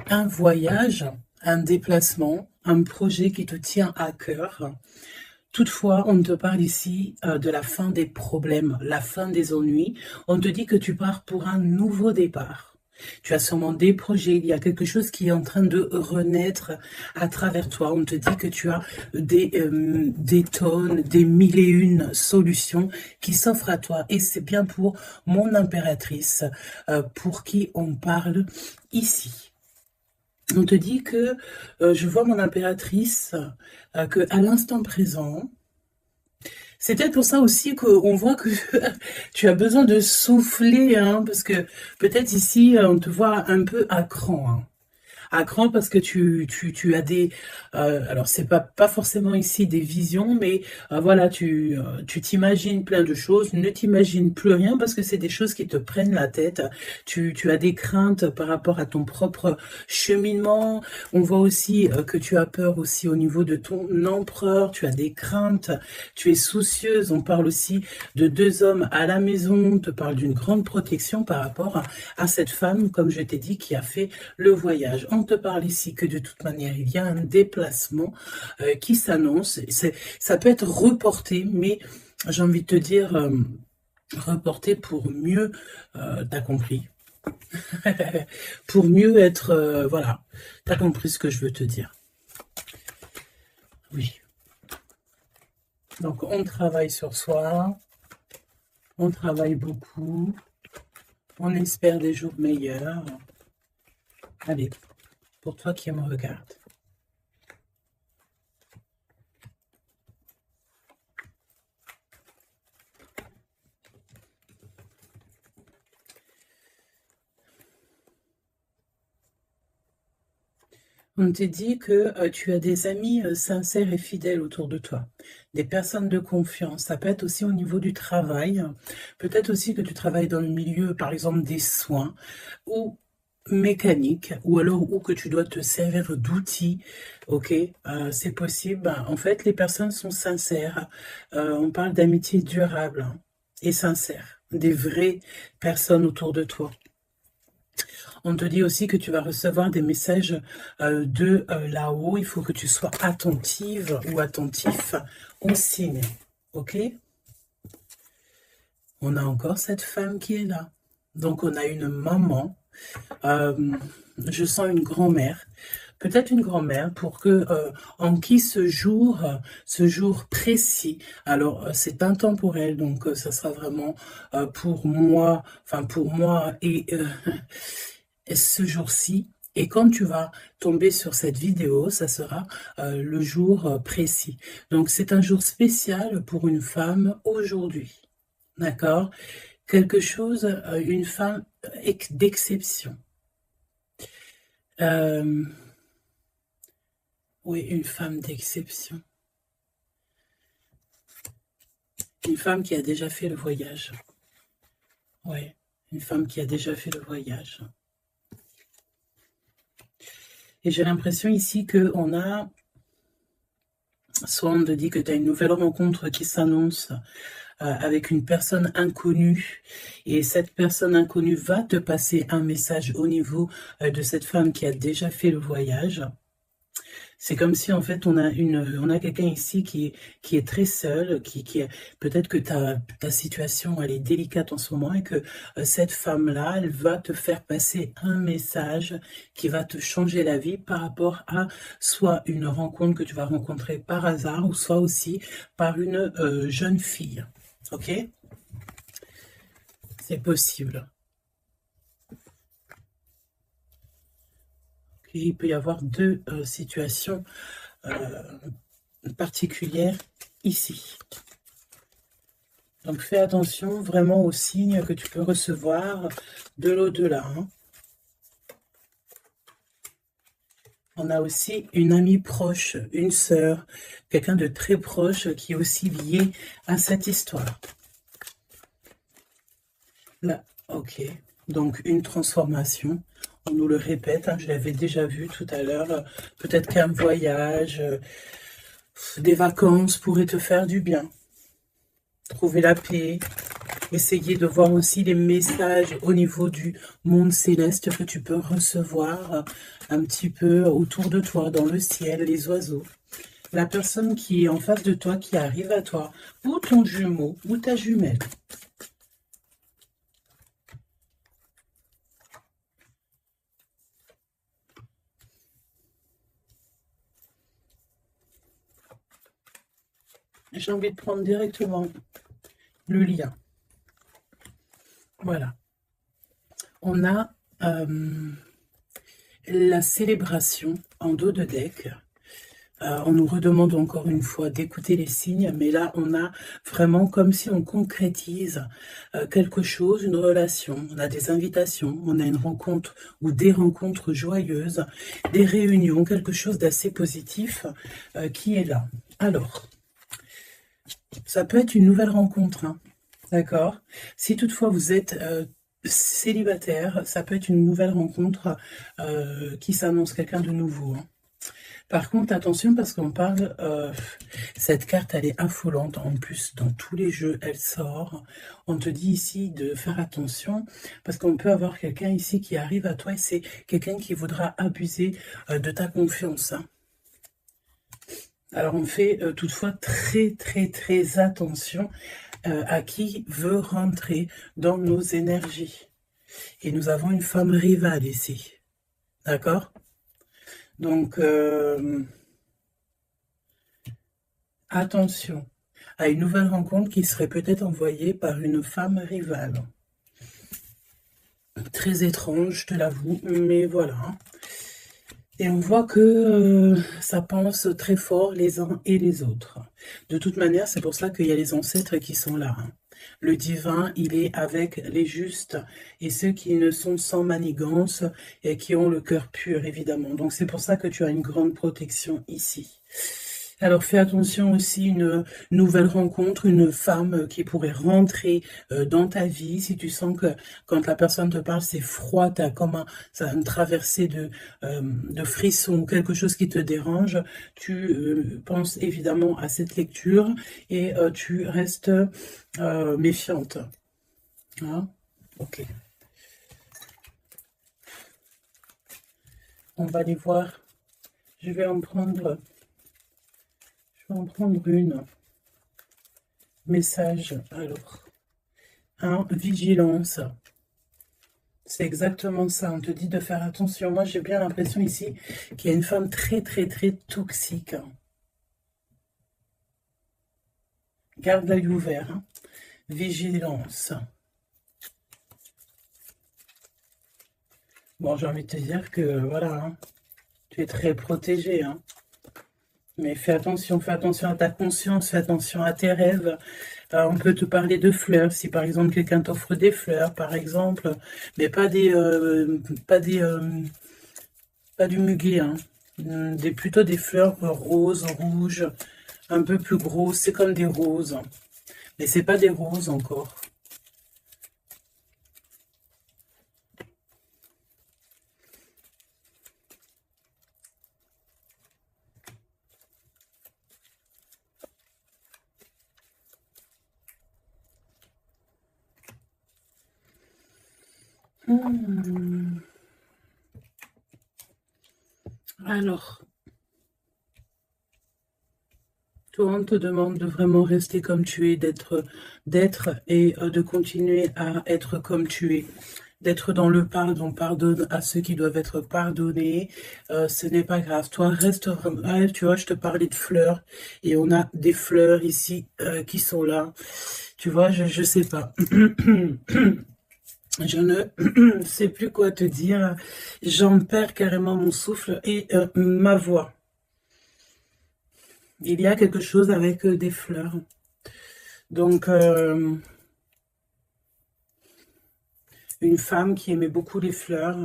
un voyage, un déplacement, un projet qui te tient à cœur. Toutefois, on te parle ici de la fin des problèmes, la fin des ennuis. On te dit que tu pars pour un nouveau départ. Tu as sûrement des projets, il y a quelque chose qui est en train de renaître à travers toi. On te dit que tu as des tonnes, des mille et une solutions qui s'offrent à toi. Et c'est bien pour mon impératrice, pour qui on parle ici. On te dit que je vois mon impératrice, que à l'instant présent, c'est peut-être pour ça aussi qu'on voit que tu as besoin de souffler, hein, parce que peut-être ici, on te voit un peu à cran, hein. À cran parce que tu as des... alors, c'est pas forcément ici des visions, mais voilà, tu t'imagines plein de choses. Ne t'imagine plus rien parce que c'est des choses qui te prennent la tête. Tu as des craintes par rapport à ton propre cheminement. On voit aussi que tu as peur aussi au niveau de ton empereur. Tu as des craintes. Tu es soucieuse. On parle aussi de deux hommes à la maison. On te parle d'une grande protection par rapport à cette femme, comme je t'ai dit, qui a fait le voyage. On te parle ici que de toute manière, il y a un déplacement qui s'annonce. Ça peut être reporté, mais j'ai envie de te dire reporté pour mieux, t'as compris, pour mieux être, voilà, t'as compris ce que je veux te dire. Oui. Donc, on travaille sur soi, on travaille beaucoup, on espère des jours meilleurs. Allez, pour toi qui me regarde. On te dit que tu as des amis sincères et fidèles autour de toi, des personnes de confiance. Ça peut être aussi au niveau du travail, peut-être aussi que tu travailles dans le milieu, par exemple, des soins ou mécanique, ou alors ou que tu dois te servir d'outils, ok, c'est possible. En fait, les personnes sont sincères. On parle d'amitié durable, hein, et sincère, des vraies personnes autour de toi. On te dit aussi que tu vas recevoir des messages de là-haut. Il faut que tu sois attentive ou attentif aux signes. Ok? On a encore cette femme qui est là. Donc, on a une maman. Je sens une grand-mère. Peut-être une grand-mère pour que en qui ce jour précis, alors c'est intemporel, donc ça sera vraiment pour moi, enfin pour moi et ce jour-ci. Et quand tu vas tomber sur cette vidéo, ça sera le jour précis. Donc c'est un jour spécial pour une femme aujourd'hui, d'accord? Quelque chose, une femme d'exception. Oui, une femme d'exception. Une femme qui a déjà fait le voyage. Oui, une femme qui a déjà fait le voyage. Et j'ai l'impression ici qu'on a... Soit on te dit que tu as une nouvelle rencontre qui s'annonce avec une personne inconnue. Et cette personne inconnue va te passer un message au niveau de cette femme qui a déjà fait le voyage. C'est comme si, en fait, on a quelqu'un ici qui est très seul, peut-être que ta situation, elle est délicate en ce moment et que cette femme-là, elle va te faire passer un message qui va te changer la vie par rapport à soit une rencontre que tu vas rencontrer par hasard ou soit aussi par une jeune fille. Ok? C'est possible. Il peut y avoir deux situations particulières ici. Donc, fais attention vraiment aux signes que tu peux recevoir de l'au-delà. Hein. On a aussi une amie proche, une sœur, quelqu'un de très proche qui est aussi lié à cette histoire. Là, ok. Donc, une transformation. On nous le répète, hein, je l'avais déjà vu tout à l'heure. Peut-être qu'un voyage, des vacances pourraient te faire du bien. Trouver la paix, essayer de voir aussi les messages au niveau du monde céleste que tu peux recevoir un petit peu autour de toi, dans le ciel, les oiseaux. La personne qui est en face de toi, qui arrive à toi, ou ton jumeau, ou ta jumelle. J'ai envie de prendre directement le lien. Voilà. On a la célébration en dos de deck. On nous redemande encore une fois d'écouter les signes, mais là, on a vraiment comme si on concrétise quelque chose, une relation. On a des invitations, on a une rencontre ou des rencontres joyeuses, des réunions, quelque chose d'assez positif qui est là. Alors, ça peut être une nouvelle rencontre, hein, d'accord? Si toutefois vous êtes célibataire, ça peut être une nouvelle rencontre qui s'annonce, quelqu'un de nouveau, hein. Par contre, attention parce qu'on parle, cette carte elle est affolante, en plus dans tous les jeux elle sort. On te dit ici de faire attention parce qu'on peut avoir quelqu'un ici qui arrive à toi et c'est quelqu'un qui voudra abuser de ta confiance, hein. Alors on fait toutefois très attention à qui veut rentrer dans nos énergies. Et nous avons une femme rivale ici, d'accord? Donc, attention à une nouvelle rencontre qui serait peut-être envoyée par une femme rivale. Très étrange, je te l'avoue, mais voilà. Et on voit que ça pense très fort les uns et les autres. De toute manière, c'est pour ça qu'il y a les ancêtres qui sont là, hein. Le divin, il est avec les justes et ceux qui ne sont sans manigance et qui ont le cœur pur, évidemment. Donc c'est pour ça que tu as une grande protection ici. Alors fais attention aussi, une nouvelle rencontre, une femme qui pourrait rentrer dans ta vie. Si tu sens que quand la personne te parle, c'est froid, tu as comme une traversée de frissons ou quelque chose qui te dérange, tu penses évidemment à cette lecture et tu restes méfiante. Hein? Ok. On va aller voir. Je vais en prendre une. Message, alors. Hein, vigilance. C'est exactement ça. On te dit de faire attention. Moi, j'ai bien l'impression ici qu'il y a une femme très toxique. Garde l'œil ouvert. Hein. Vigilance. Bon, j'ai envie de te dire que, voilà, hein, tu es très protégé, hein. Mais fais attention à ta conscience, fais attention à tes rêves. On peut te parler de fleurs, si par exemple quelqu'un t'offre des fleurs, par exemple, mais pas du muguet, hein. Plutôt des fleurs roses, rouges, un peu plus grosses, c'est comme des roses. Mais c'est pas des roses encore. Alors, toi, on te demande de vraiment rester comme tu es, d'être et de continuer à être comme tu es, d'être dans le pardon, pardonne à ceux qui doivent être pardonnés, ce n'est pas grave. Toi, reste, tu vois, je te parlais de fleurs, et on a des fleurs ici qui sont là. Tu vois, je sais pas. Je ne sais plus quoi te dire. J'en perds carrément mon souffle et ma voix. Il y a quelque chose avec des fleurs. Donc, une femme qui aimait beaucoup les fleurs.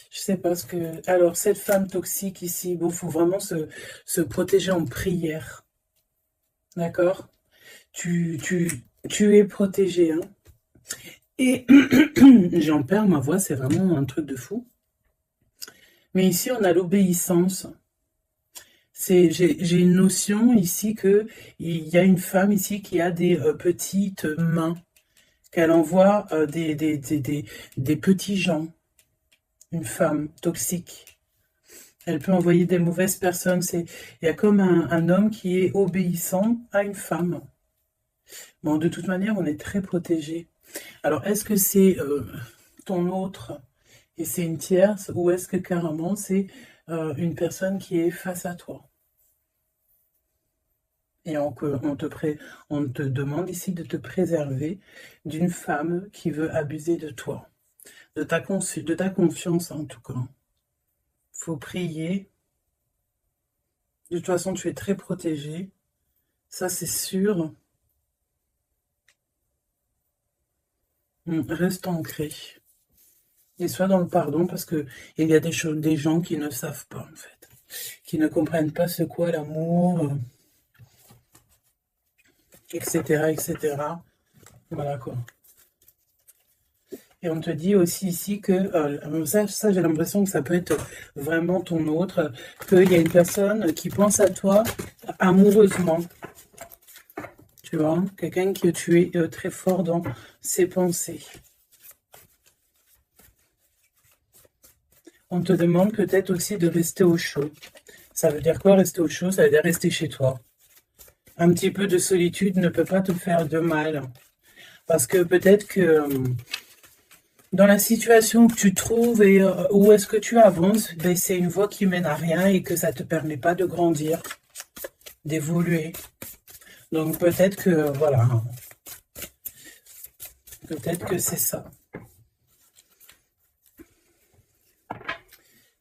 Je sais pas ce que... Alors, cette femme toxique ici, bon, faut vraiment se protéger en prière. D'accord? Tu es protégé, hein. Et j'en perds ma voix, c'est vraiment un truc de fou. Mais ici, on a l'obéissance. J'ai une notion ici que il y a une femme ici qui a des petites mains qu'elle envoie des petits gens, une femme toxique. Elle peut envoyer des mauvaises personnes. Il y a comme un homme qui est obéissant à une femme. Bon, de toute manière, on est très protégé. Alors, est-ce que c'est ton autre et c'est une tierce, ou est-ce que carrément c'est une personne qui est face à toi? Et on te demande ici de te préserver d'une femme qui veut abuser de toi, de ta confiance en tout cas. Faut prier. De toute façon, tu es très protégé. Ça, c'est sûr. Reste ancré. Et sois dans le pardon, parce que il y a des gens qui ne savent pas, en fait. Qui ne comprennent pas ce qu'est l'amour, etc., etc. Voilà, quoi. Et on te dit aussi ici que, ça j'ai l'impression que ça peut être vraiment ton autre, qu'il y a une personne qui pense à toi amoureusement. Tu vois, quelqu'un que tu es très fort dans ses pensées. On te demande peut-être aussi de rester au chaud. Ça veut dire quoi, rester au chaud? Ça veut dire rester chez toi. Un petit peu de solitude ne peut pas te faire de mal. Parce que peut-être que dans la situation que tu trouves et où est-ce que tu avances, ben, c'est une voie qui mène à rien et que ça ne te permet pas de grandir, d'évoluer. Donc peut-être que, voilà, peut-être que c'est ça.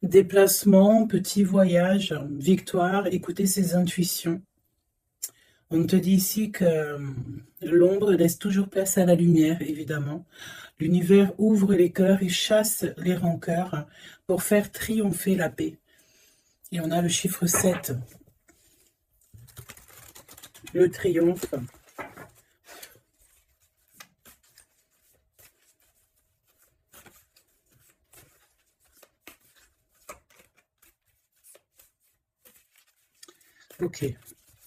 Déplacement, petit voyage, victoire, écouter ses intuitions. On te dit ici que l'ombre laisse toujours place à la lumière, évidemment. L'univers ouvre les cœurs et chasse les rancœurs pour faire triompher la paix. Et on a le chiffre 7, le triomphe. Ok.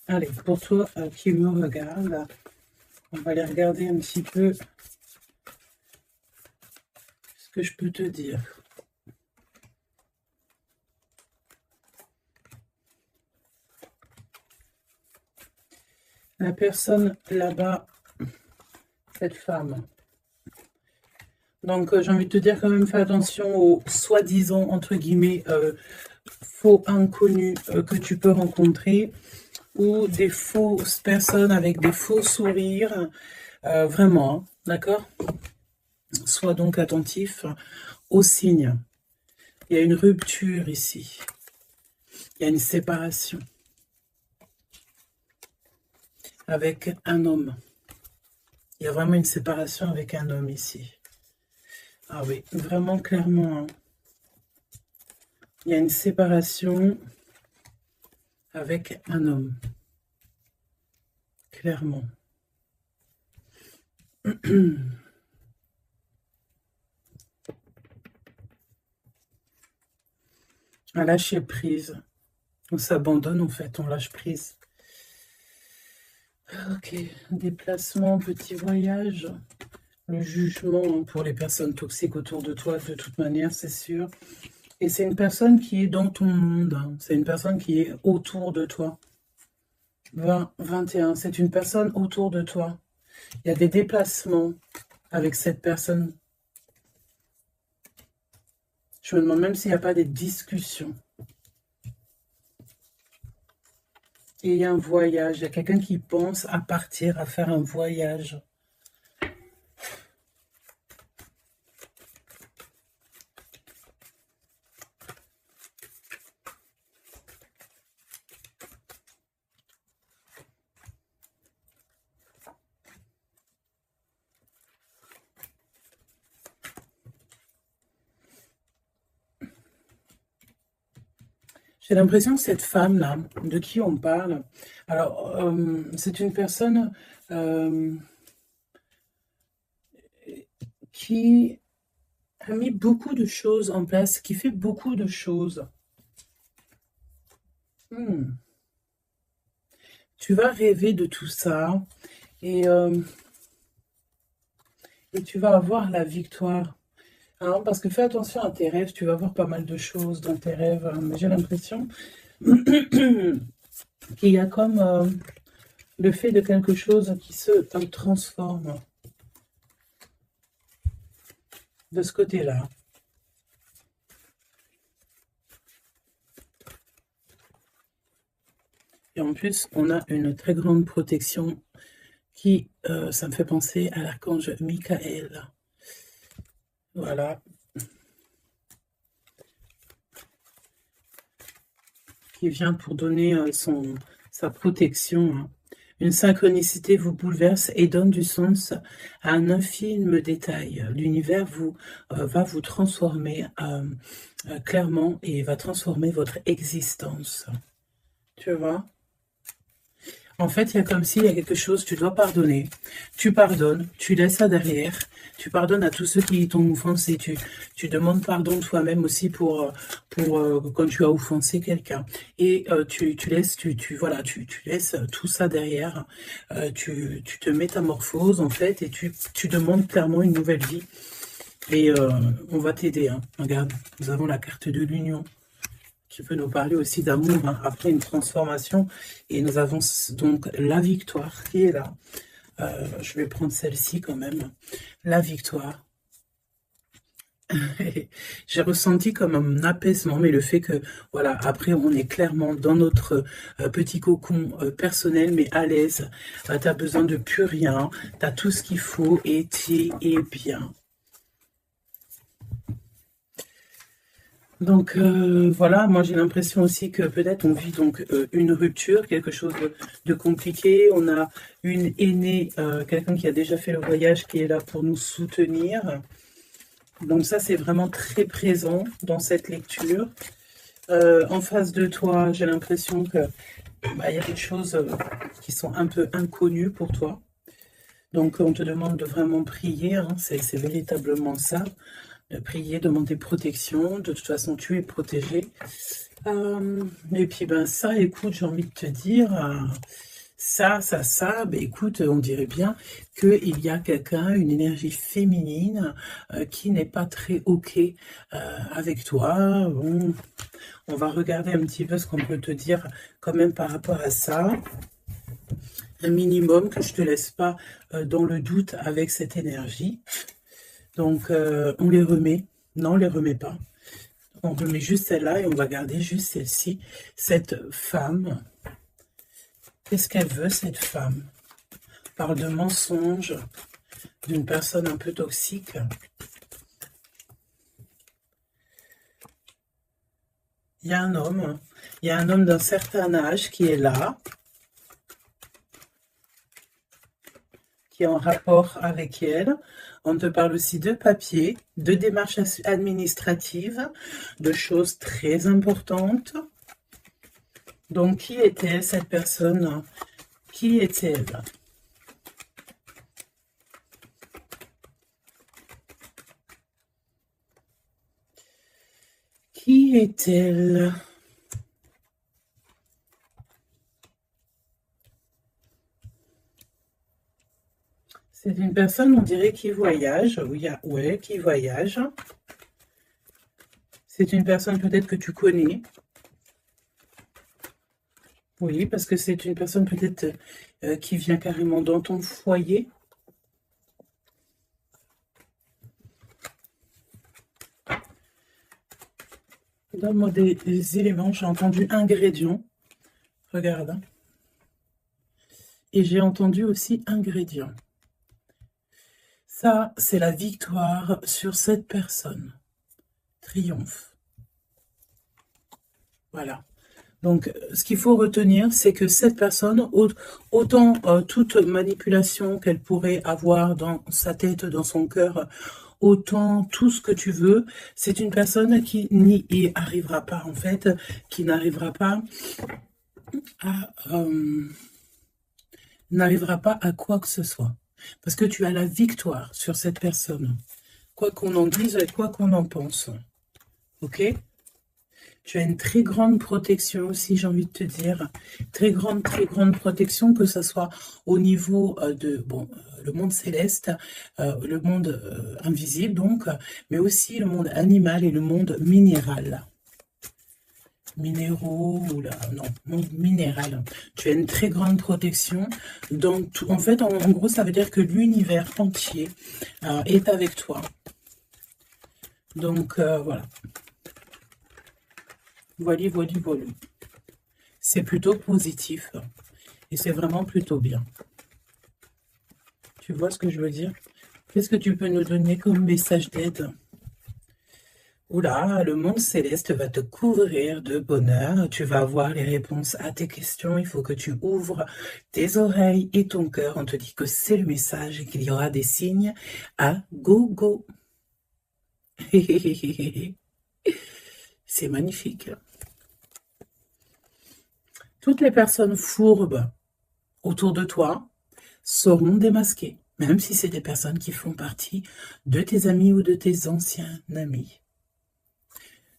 Allez, pour toi qui me regarde, on va aller regarder un petit peu ce que je peux te dire. La personne là-bas, cette femme. Donc, j'ai envie de te dire quand même, fais attention aux soi-disant, entre guillemets, faux inconnus que tu peux rencontrer, ou des fausses personnes avec des faux sourires. Vraiment, hein, d'accord? Sois donc attentif aux signes. Il y a une rupture ici. Il y a une séparation avec un homme. Il y a vraiment une séparation avec un homme ici. Ah oui, vraiment clairement. Hein. Il y a une séparation avec un homme. Clairement. À lâcher prise. On s'abandonne en fait, on lâche prise. Ok, déplacement, petit voyage. Le jugement pour les personnes toxiques autour de toi, de toute manière, c'est sûr. Et c'est une personne qui est dans ton monde. Hein. C'est une personne qui est autour de toi. 20, 21, c'est une personne autour de toi. Il y a des déplacements avec cette personne. Je me demande même s'il n'y a pas des discussions. Et il y a un voyage. Il y a quelqu'un qui pense à partir, à faire un voyage. J'ai l'impression que cette femme-là, de qui on parle, alors, c'est une personne qui a mis beaucoup de choses en place, qui fait beaucoup de choses. Tu vas rêver de tout ça et Et tu vas avoir la victoire. Hein, parce que fais attention à tes rêves, tu vas voir pas mal de choses dans tes rêves. Hein, mais j'ai l'impression qu'il y a comme le fait de quelque chose qui se transforme de ce côté-là. Et en plus, on a une très grande protection qui, ça me fait penser à l'archange Michael. Voilà. Qui vient pour donner sa protection. Hein. Une synchronicité vous bouleverse et donne du sens à un infime détail. L'univers va vous transformer clairement et va transformer votre existence. Tu vois? En fait, il y a comme s'il y a quelque chose, tu dois pardonner. Tu pardonnes, tu laisses ça derrière. Tu pardonnes à tous ceux qui t'ont offensé. Tu demandes pardon toi-même aussi pour quand tu as offensé quelqu'un. Et tu laisses, voilà, tu laisses tout ça derrière. Tu te métamorphoses, en fait, et tu demandes clairement une nouvelle vie. Et on va t'aider. Hein. Regarde, nous avons la carte de l'union. Qui peut nous parler aussi d'amour hein, après une transformation. Et nous avons donc la victoire qui est là. Je vais prendre celle-ci quand même. La victoire. J'ai ressenti comme un apaisement, mais le fait que, voilà, après on est clairement dans notre petit cocon personnel, mais à l'aise. Tu n'as besoin de plus rien. Tu as tout ce qu'il faut et tu es bien. Donc voilà, moi j'ai l'impression aussi que peut-être on vit donc une rupture, quelque chose de compliqué. On a une aînée, quelqu'un qui a déjà fait le voyage qui est là pour nous soutenir. Donc ça c'est vraiment très présent dans cette lecture. En face de toi, j'ai l'impression que y a des choses qui sont un peu inconnues pour toi. Donc on te demande de vraiment prier, hein, c'est véritablement ça. De prier, demander protection. De toute façon, tu es protégé. Et puis, ben ça, écoute, j'ai envie de te dire, ça, ben écoute, on dirait bien qu'il y a quelqu'un, une énergie féminine qui n'est pas très OK avec toi. Bon, on va regarder un petit peu ce qu'on peut te dire quand même par rapport à ça. Un minimum que je ne te laisse pas dans le doute avec cette énergie. Donc, on les remet. Non, on les remet pas. On remet juste celle-là et on va garder juste celle-ci. Cette femme, qu'est-ce qu'elle veut, cette femme? Parle de mensonge, d'une personne un peu toxique. Il y a un homme d'un certain âge qui est là, qui est en rapport avec elle. On te parle aussi de papier, de démarches administratives, de choses très importantes. Donc, qui était cette personne? Qui est-elle? Qui est-elle? C'est une personne, on dirait, qui voyage. Oui, qui voyage. C'est une personne peut-être que tu connais. Oui, parce que c'est une personne peut-être qui vient carrément dans ton foyer. Donne-moi des éléments. J'ai entendu ingrédients. Regarde. Hein. Et j'ai entendu aussi ingrédients. Ça, c'est la victoire sur cette personne. Triomphe. Voilà. Donc, ce qu'il faut retenir, c'est que cette personne, autant toute manipulation qu'elle pourrait avoir dans sa tête, dans son cœur, autant tout ce que tu veux, c'est une personne qui n'y arrivera pas, en fait, qui n'arrivera pas à quoi que ce soit. Parce que tu as la victoire sur cette personne. Quoi qu'on en dise et quoi qu'on en pense. Ok ? Tu as une très grande protection aussi, j'ai envie de te dire. Très grande protection, que ce soit au niveau de le monde céleste, le monde invisible, donc, mais aussi le monde animal et le monde minéral. Minéraux, oula, non, monde minéral. Tu as une très grande protection. Donc, en fait, en gros, ça veut dire que l'univers entier est avec toi. Donc, voilà. Voilà. C'est plutôt positif. Et c'est vraiment plutôt bien. Tu vois ce que je veux dire? Qu'est-ce que tu peux nous donner comme message d'aide? Oula, le monde céleste va te couvrir de bonheur. Tu vas avoir les réponses à tes questions. Il faut que tu ouvres tes oreilles et ton cœur. On te dit que c'est le message et qu'il y aura des signes à gogo. C'est magnifique. Toutes les personnes fourbes autour de toi seront démasquées, même si c'est des personnes qui font partie de tes amis ou de tes anciens amis.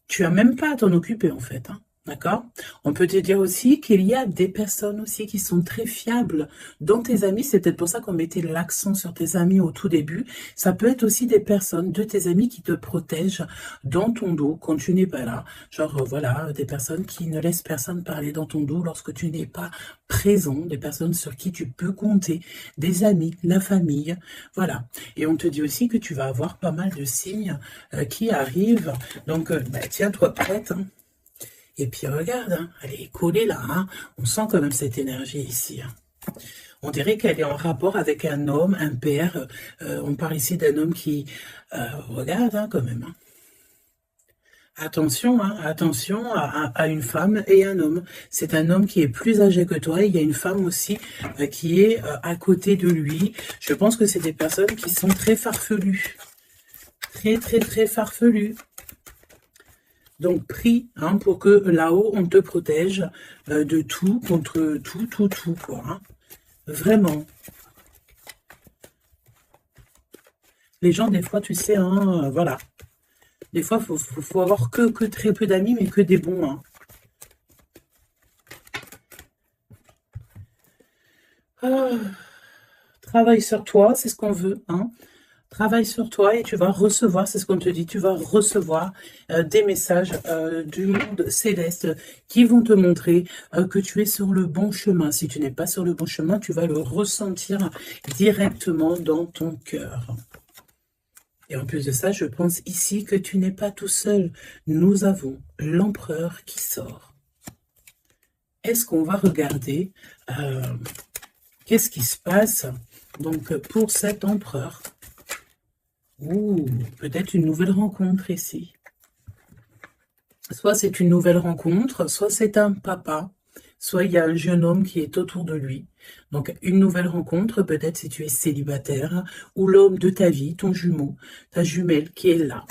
Tu n'as même pas à t'en occuper, en fait, hein. D'accord? On peut te dire aussi qu'il y a des personnes aussi qui sont très fiables dans tes amis. C'est peut-être pour ça qu'on mettait l'accent sur tes amis au tout début. Ça peut être aussi des personnes de tes amis qui te protègent dans ton dos quand tu n'es pas là. Genre, voilà, des personnes qui ne laissent personne parler dans ton dos lorsque tu n'es pas présent. Des personnes sur qui tu peux compter. Des amis, la famille. Voilà. Et on te dit aussi que tu vas avoir pas mal de signes qui arrivent. Donc, tiens-toi prête, hein. Et puis regarde, hein, elle est collée là, hein. On sent quand même cette énergie ici, hein. On dirait qu'elle est en rapport avec un homme, un père. On parle ici d'un homme qui... regarde, hein, quand même, hein. Attention, hein, attention à une femme et un homme. C'est un homme qui est plus âgé que toi. Et il y a une femme aussi qui est à côté de lui. Je pense que c'est des personnes qui sont très farfelues. Très farfelues. Donc, prie, hein, pour que là-haut, on te protège de tout, contre tout, quoi. Hein. Vraiment. Les gens, des fois, tu sais, hein, voilà. Des fois, faut avoir que très peu d'amis, mais que des bons. Hein. Travaille sur toi, c'est ce qu'on veut, hein. Travaille sur toi et tu vas recevoir, c'est ce qu'on te dit, tu vas recevoir des messages du monde céleste qui vont te montrer que tu es sur le bon chemin. Si tu n'es pas sur le bon chemin, tu vas le ressentir directement dans ton cœur. Et en plus de ça, je pense ici que tu n'es pas tout seul. Nous avons l'empereur qui sort. Est-ce qu'on va regarder qu'est-ce qui se passe donc pour cet empereur? Ouh, peut-être une nouvelle rencontre ici. Soit c'est une nouvelle rencontre, soit c'est un papa, soit il y a un jeune homme qui est autour de lui. Donc une nouvelle rencontre, peut-être si tu es célibataire, ou l'homme de ta vie, ton jumeau, ta jumelle qui est là.